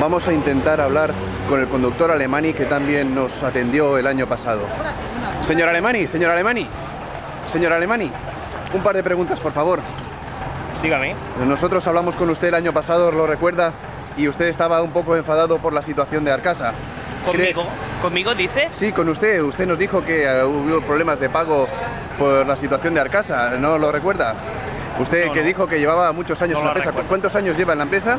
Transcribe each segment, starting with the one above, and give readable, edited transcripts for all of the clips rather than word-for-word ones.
vamos a intentar hablar con el conductor Alemany, que también nos atendió el año pasado. Señor Alemany, señor Alemany, señor Alemany, un par de preguntas, por favor. Dígame. Nosotros hablamos con usted el año pasado, ¿lo recuerda? Y usted estaba un poco enfadado por la situación de Arcasa. ¿Conmigo? ¿Conmigo dice? Sí, con usted. Usted nos dijo que hubo problemas de pago por la situación de Arcasa, ¿no lo recuerda? Usted No, que no. dijo que llevaba muchos años No en la lo empresa. recuerdo. ¿Cuántos años lleva en la empresa?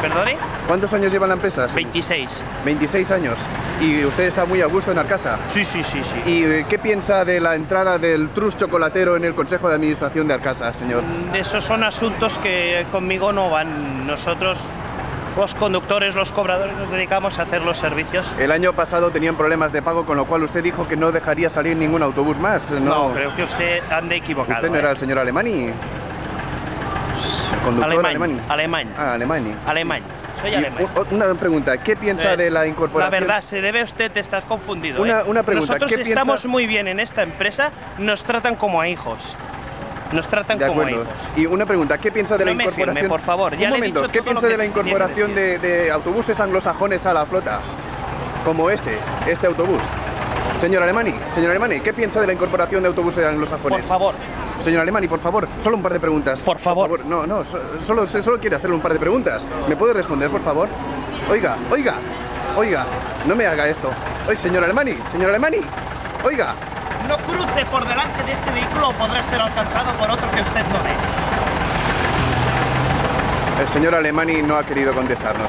¿Perdone? ¿Cuántos años lleva en la empresa? 26. 26 años. ¿Y usted está muy a gusto en Arcasa? Sí, sí, sí, sí. ¿Y qué piensa de la entrada del Trust chocolatero en el Consejo de Administración de Arcasa, señor? Esos son asuntos que conmigo no van. Nosotros, los conductores, los cobradores, nos dedicamos a hacer los servicios. El año pasado tenían problemas de pago, con lo cual usted dijo que no dejaría salir ningún autobús más. No, creo que usted ande equivocado. ¿Usted no era el señor Alemany? Conductor Alemán. Alemán. Ah, Alemany. Alemán. Soy Y alemán. una pregunta, ¿qué piensa de la incorporación? La verdad, se debe a usted de estar confundido. Una pregunta, Nosotros ¿qué piensa? estamos muy bien en esta empresa, nos tratan como a hijos. Nos tratan De como a acuerdo. hijos. Y una pregunta, ¿qué piensa de la No me incorporación? firme, por favor, ya Un le he momento, dicho ¿qué todo piensa lo de la que tiene que incorporación de autobuses anglosajones a la flota? Como este autobús. Señor Alemany, ¿qué piensa de la incorporación de autobuses anglosajones? Por favor. Señor Alemany, por favor, solo un par de preguntas. Por favor. No, solo quiere hacerle un par de preguntas. ¿Me puede responder, por favor? Oiga, no me haga esto. Oye, señor Alemany, oiga. No cruce por delante de este vehículo o podrá ser alcanzado por otro que usted no ve. El señor Alemany no ha querido contestarnos.